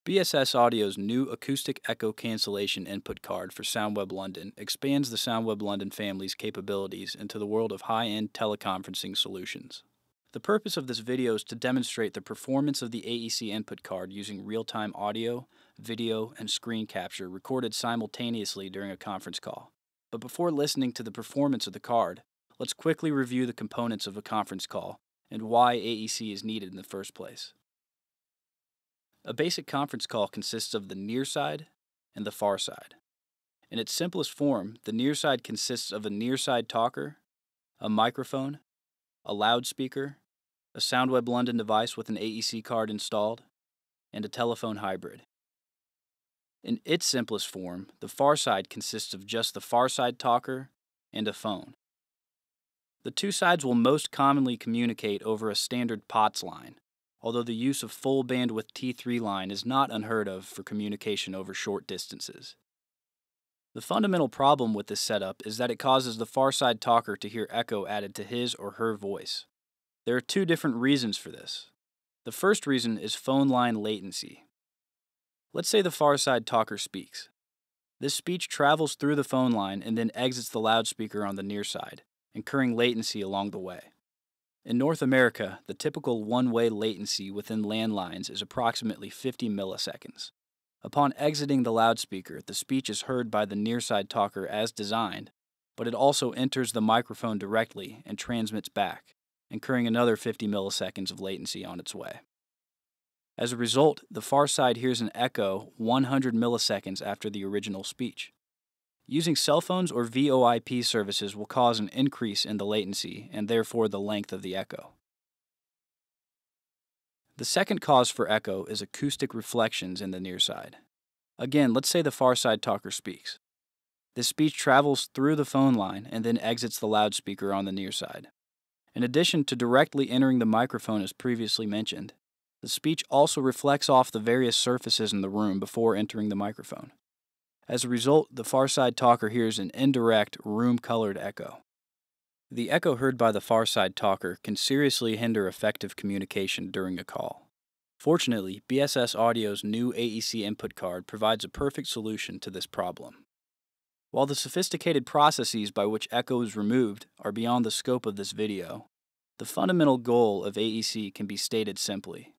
BSS Audio's new Acoustic Echo Cancellation Input Card for Soundweb London expands the Soundweb London family's capabilities into the world of high-end teleconferencing solutions. The purpose of this video is to demonstrate the performance of the AEC Input Card using real-time audio, video, and screen capture recorded simultaneously during a conference call. But before listening to the performance of the card, let's quickly review the components of a conference call and why AEC is needed in the first place. A basic conference call consists of the near side and the far side. In its simplest form, the near side consists of a near side talker, a microphone, a loudspeaker, a Soundweb London device with an AEC card installed, and a telephone hybrid. In its simplest form, the far side consists of just the far side talker and a phone. The two sides will most commonly communicate over a standard POTS line, although the use of full bandwidth T3 line is not unheard of for communication over short distances. The fundamental problem with this setup is that it causes the far side talker to hear echo added to his or her voice. There are two different reasons for this. The first reason is phone line latency. Let's say the far side talker speaks. This speech travels through the phone line and then exits the loudspeaker on the near side, incurring latency along the way. In North America, the typical one-way latency within landlines is approximately 50 milliseconds. Upon exiting the loudspeaker, the speech is heard by the near-side talker as designed, but it also enters the microphone directly and transmits back, incurring another 50 milliseconds of latency on its way. As a result, the far side hears an echo 100 milliseconds after the original speech. Using cell phones or VoIP services will cause an increase in the latency and therefore the length of the echo. The second cause for echo is acoustic reflections in the near side. Again, let's say the far side talker speaks. This speech travels through the phone line and then exits the loudspeaker on the near side. In addition to directly entering the microphone as previously mentioned, the speech also reflects off the various surfaces in the room before entering the microphone. As a result, the far side talker hears an indirect, room-colored echo. The echo heard by the far side talker can seriously hinder effective communication during a call. Fortunately, BSS Audio's new AEC Input Card provides a perfect solution to this problem. While the sophisticated processes by which echo is removed are beyond the scope of this video, the fundamental goal of AEC can be stated simply: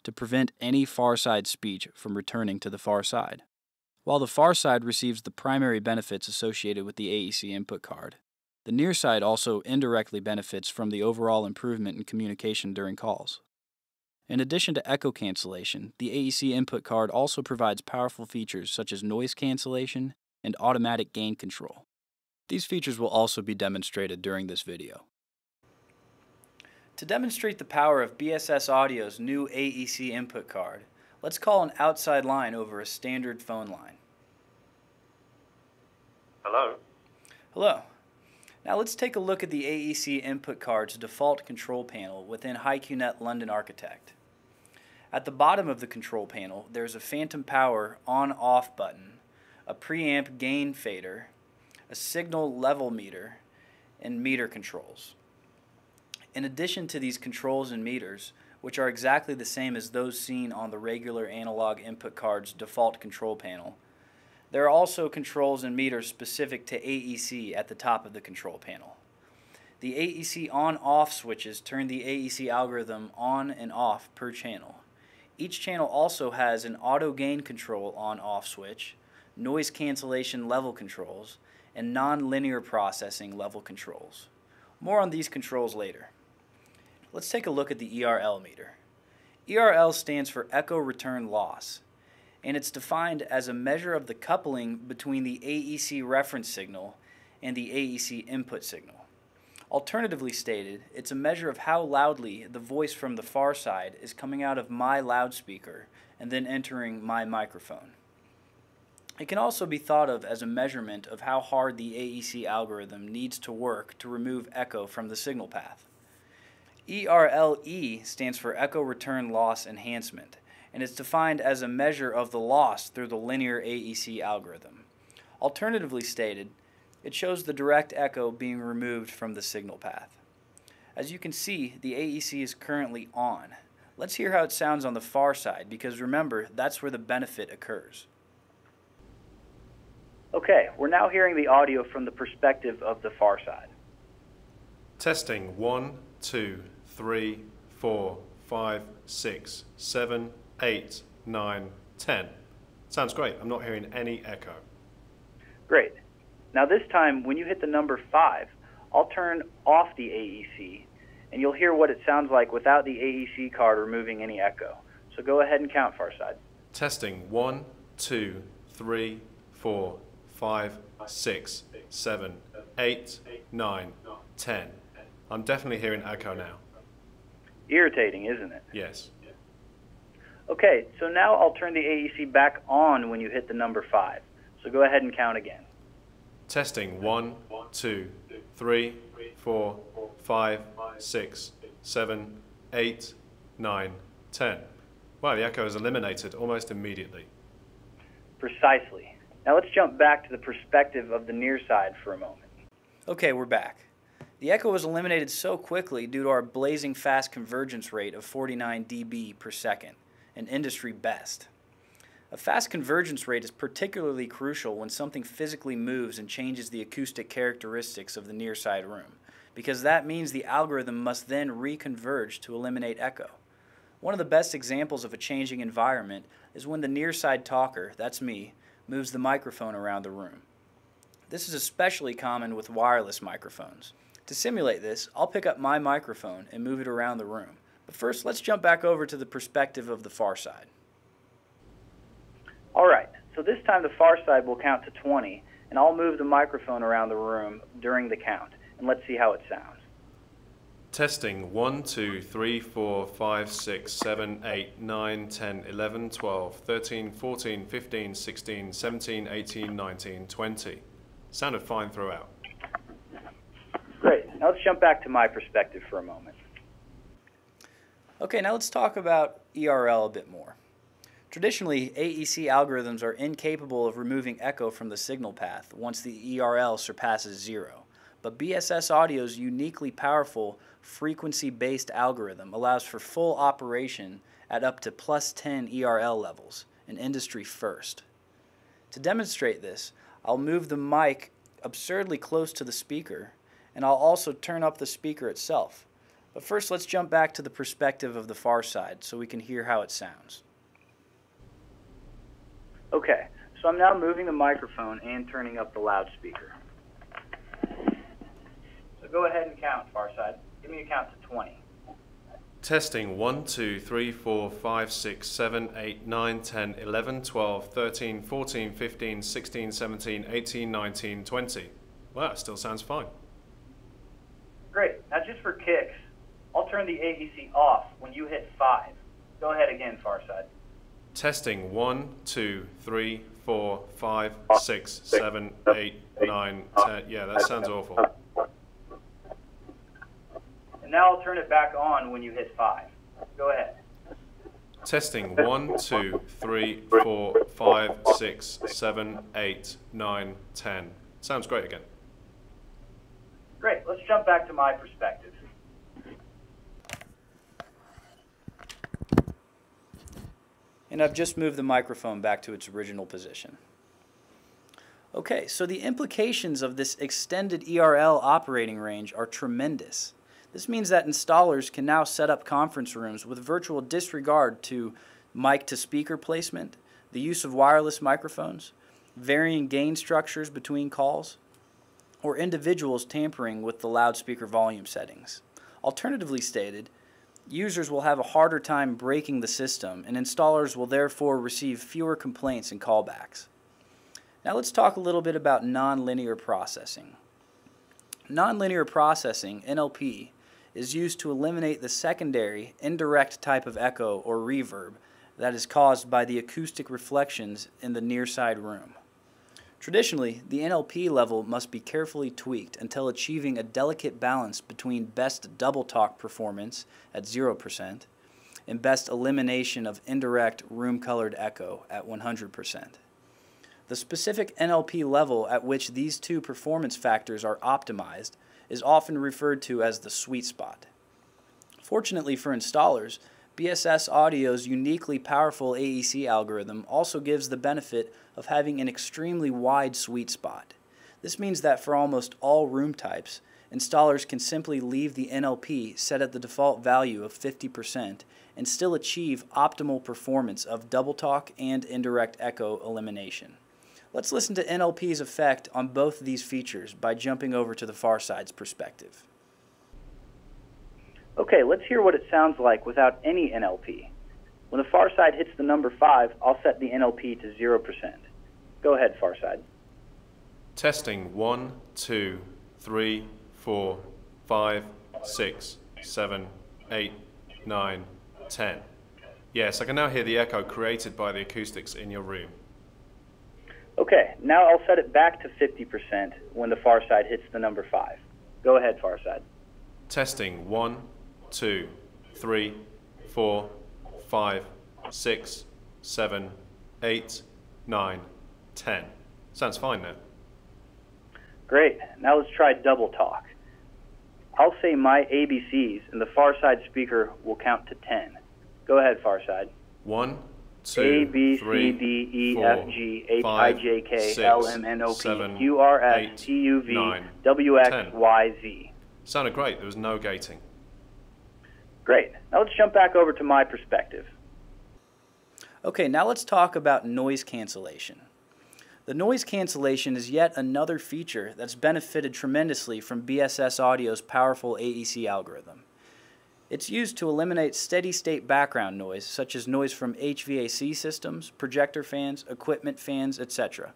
to prevent any far side speech from returning to the far side. While the far side receives the primary benefits associated with the AEC Input Card, the near side also indirectly benefits from the overall improvement in communication during calls. In addition to echo cancellation, the AEC Input Card also provides powerful features such as noise cancellation and automatic gain control. These features will also be demonstrated during this video. To demonstrate the power of BSS Audio's new AEC Input Card, let's call an outside line over a standard phone line. Hello? Hello. Now let's take a look at the AEC Input Card's default control panel within HiQNet London Architect. At the bottom of the control panel, there's a phantom power on-off button, a preamp gain fader, a signal level meter, and meter controls. In addition to these controls and meters, which are exactly the same as those seen on the regular analog input card's default control panel, there are also controls and meters specific to AEC at the top of the control panel. The AEC on-off switches turn the AEC algorithm on and off per channel. Each channel also has an auto gain control on-off switch, noise cancellation level controls, and nonlinear processing level controls. More on these controls later. Let's take a look at the ERL meter. ERL stands for Echo Return Loss, and it's defined as a measure of the coupling between the AEC reference signal and the AEC input signal. Alternatively stated, it's a measure of how loudly the voice from the far side is coming out of my loudspeaker and then entering my microphone. It can also be thought of as a measurement of how hard the AEC algorithm needs to work to remove echo from the signal path. ERLE stands for Echo Return Loss Enhancement, and it's defined as a measure of the loss through the linear AEC algorithm. Alternatively stated, it shows the direct echo being removed from the signal path. As you can see, the AEC is currently on. Let's hear how it sounds on the far side, because remember, that's where the benefit occurs. Okay, we're now hearing the audio from the perspective of the far side. Testing 1, 2, 3, 4, 5, 6, 7, 8, 9, 10. Sounds great. I'm not hearing any echo. Great. Now this time, when you hit the number 5, I'll turn off the AEC, and you'll hear what it sounds like without the AEC card removing any echo. So go ahead and count, far side. Testing 1, 2, 3, 4, 5, 6, 7, 8, 9, 10. I'm definitely hearing echo now. Irritating, isn't it? Yes. Okay, so now I'll turn the AEC back on when you hit the number 5. So go ahead and count again. Testing 1, 2, 3, 4, 5, 6, 7, 8, 9, 10. Wow, the echo is eliminated almost immediately. Precisely. Now let's jump back to the perspective of the near side for a moment. Okay, we're back. The echo was eliminated so quickly due to our blazing fast convergence rate of 49 dB per second, an industry best. A fast convergence rate is particularly crucial when something physically moves and changes the acoustic characteristics of the near side room, because that means the algorithm must then reconverge to eliminate echo. One of the best examples of a changing environment is when the near side talker, that's me, moves the microphone around the room. This is especially common with wireless microphones. To simulate this, I'll pick up my microphone and move it around the room. But first, let's jump back over to the perspective of the far side. Alright, so this time the far side will count to 20, and I'll move the microphone around the room during the count, and let's see how it sounds. Testing 1, 2, 3, 4, 5, 6, 7, 8, 9, 10, 11, 12, 13, 14, 15, 16, 17, 18, 19, 20. Sounded fine throughout. Great. Now let's jump back to my perspective for a moment. Okay, now let's talk about ERL a bit more. Traditionally, AEC algorithms are incapable of removing echo from the signal path once the ERL surpasses 0. But BSS Audio's uniquely powerful frequency-based algorithm allows for full operation at up to +10 ERL levels, an industry first. To demonstrate this, I'll move the mic absurdly close to the speaker, and I'll also turn up the speaker itself. But first, let's jump back to the perspective of the far side so we can hear how it sounds. Okay, so I'm now moving the microphone and turning up the loudspeaker. So go ahead and count, far side. Give me a count to 20. Testing 1, 2, 3, 4, 5, 6, 7, 8, 9, 10, 11, 12, 13, 14, 15, 16, 17, 18, 19, 20. Wow, it still sounds fine. Great. Now just for kicks, I'll turn the AEC off when you hit 5. Go ahead again, far side. Testing 1, 2, 3, 4, 5, 6, 7, 8, 9, 10. Yeah, that sounds awful. And now I'll turn it back on when you hit 5. Go ahead. Testing 1, 2, 3, 4, 5, 6, 7, 8, 9, 10. Sounds great again. Great. Let's jump back to my perspective. And I've just moved the microphone back to its original position. Okay, so the implications of this extended ERL operating range are tremendous. This means that installers can now set up conference rooms with virtual disregard to mic-to-speaker placement, the use of wireless microphones, varying gain structures between calls, or individuals tampering with the loudspeaker volume settings. Alternatively stated, users will have a harder time breaking the system, and installers will therefore receive fewer complaints and callbacks. Now let's talk a little bit about nonlinear processing. Nonlinear processing, NLP, is used to eliminate the secondary, indirect type of echo or reverb that is caused by the acoustic reflections in the near side room. Traditionally, the NLP level must be carefully tweaked until achieving a delicate balance between best double talk performance at 0% and best elimination of indirect room-colored echo at 100%. The specific NLP level at which these two performance factors are optimized is often referred to as the sweet spot. Fortunately for installers, BSS Audio's uniquely powerful AEC algorithm also gives the benefit of having an extremely wide sweet spot. This means that for almost all room types, installers can simply leave the NLP set at the default value of 50% and still achieve optimal performance of double talk and indirect echo elimination. Let's listen to NLP's effect on both of these features by jumping over to the far side's perspective. Okay, let's hear what it sounds like without any NLP. When the far side hits the number 5, I'll set the NLP to 0%. Go ahead, far side. Testing 1, 2, 3, 4, 5, 6, 7, 8, 9, 10. Yes, I can now hear the echo created by the acoustics in your room. Okay, now I'll set it back to 50% when the far side hits the number 5. Go ahead, far side. Testing 1, 2, 3, 4, 5, 6, 7, 8, 9, 10. Sounds fine now. Great. Now let's try double talk. I'll say my ABCs, and the far side speaker will count to 10. Go ahead, far side. 1, 2, A, B, 3, C, D, E, 4, F, G, H, 5, I, J, K, 6, L, M, N, O, P, 7, Q, R, S, 8, T, U, V, 9, W, X, 10. Y, Z. Sounded great. There was no gating. Great. Now let's jump back over to my perspective. Okay, now let's talk about noise cancellation. The noise cancellation is yet another feature that's benefited tremendously from BSS Audio's powerful AEC algorithm. It's used to eliminate steady-state background noise, such as noise from HVAC systems, projector fans, equipment fans, etc.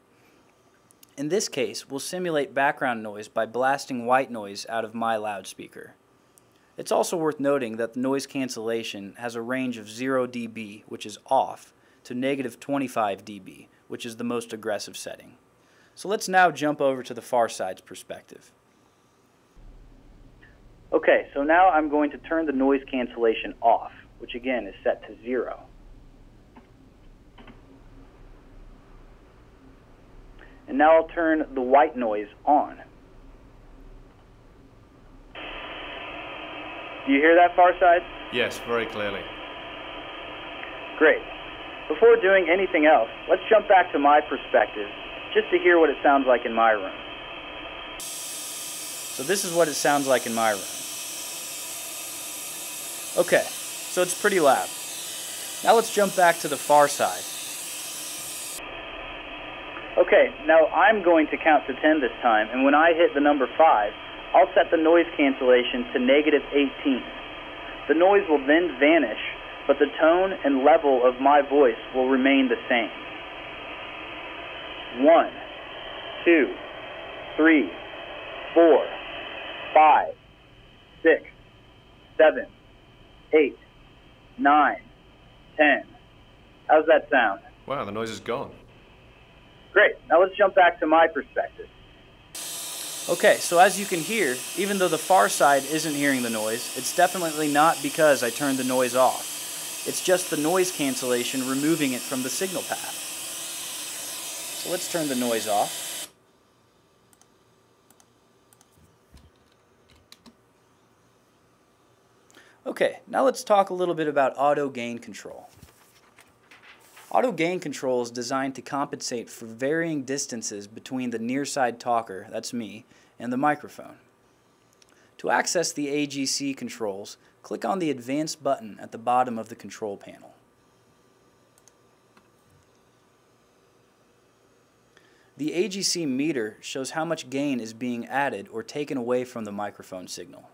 In this case, we'll simulate background noise by blasting white noise out of my loudspeaker. It's also worth noting that the noise cancellation has a range of 0 dB, which is off, to negative 25 dB, which is the most aggressive setting. So let's now jump over to the far side's perspective. Okay, so now I'm going to turn the noise cancellation off, which again is set to 0. And now I'll turn the white noise on. Do you hear that, far side? Yes, very clearly. Great. Before doing anything else, let's jump back to my perspective, just to hear what it sounds like in my room. So this is what it sounds like in my room. Okay, so it's pretty loud. Now let's jump back to the far side. Okay, now I'm going to count to 10 this time, and when I hit the number 5, I'll set the noise cancellation to negative 18. The noise will then vanish, but the tone and level of my voice will remain the same. 1, 2, 3, 4, 5, 6, 7, 8, 9, 10. How's that sound? Wow, the noise is gone. Great. Now let's jump back to my perspective. Okay, so as you can hear, even though the far side isn't hearing the noise, it's definitely not because I turned the noise off. It's just the noise cancellation removing it from the signal path. So let's turn the noise off. Okay, now let's talk a little bit about auto gain control. Auto gain control is designed to compensate for varying distances between the near side talker, that's me, and the microphone. To access the AGC controls, click on the Advanced button at the bottom of the control panel. The AGC meter shows how much gain is being added or taken away from the microphone signal.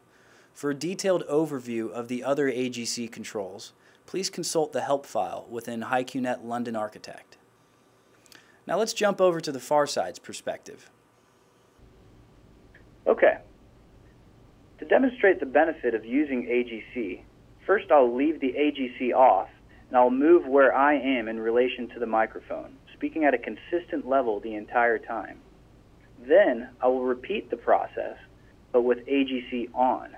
For a detailed overview of the other AGC controls, please consult the help file within HiQNet London Architect. Now let's jump over to the far side's perspective. Okay. To demonstrate the benefit of using AGC, first I'll leave the AGC off and I'll move where I am in relation to the microphone, speaking at a consistent level the entire time. Then I will repeat the process, but with AGC on.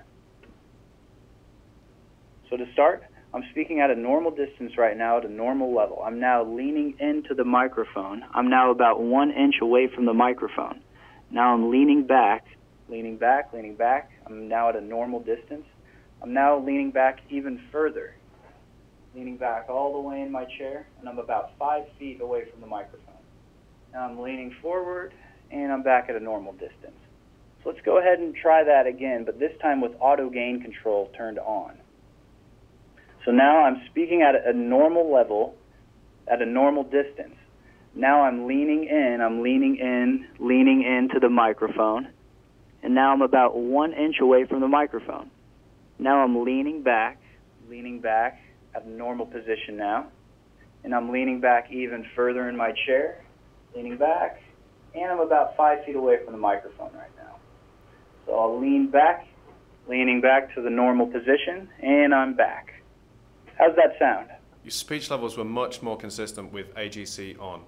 So to start, I'm speaking at a normal distance right now at a normal level. I'm now leaning into the microphone. I'm now about 1 inch away from the microphone. Now I'm leaning back, leaning back, leaning back. I'm now at a normal distance. I'm now leaning back even further. leaning back all the way in my chair, and I'm about 5 feet away from the microphone. Now I'm leaning forward, and I'm back at a normal distance. So let's go ahead and try that again, but this time with auto gain control turned on. So now I'm speaking at a normal level, at a normal distance. Now I'm leaning into the microphone, and now I'm about 1 inch away from the microphone. Now I'm leaning back at a normal position now, and I'm leaning back even further in my chair, leaning back, and I'm about 5 feet away from the microphone right now. So I'll leaning back to the normal position, and I'm back. How's that sound? Your speech levels were much more consistent with AGC on.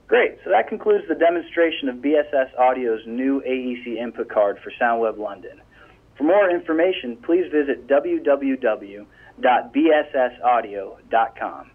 Great, so that concludes the demonstration of BSS Audio's new AEC Input Card for Soundweb London. For more information, please visit www.bssaudio.com.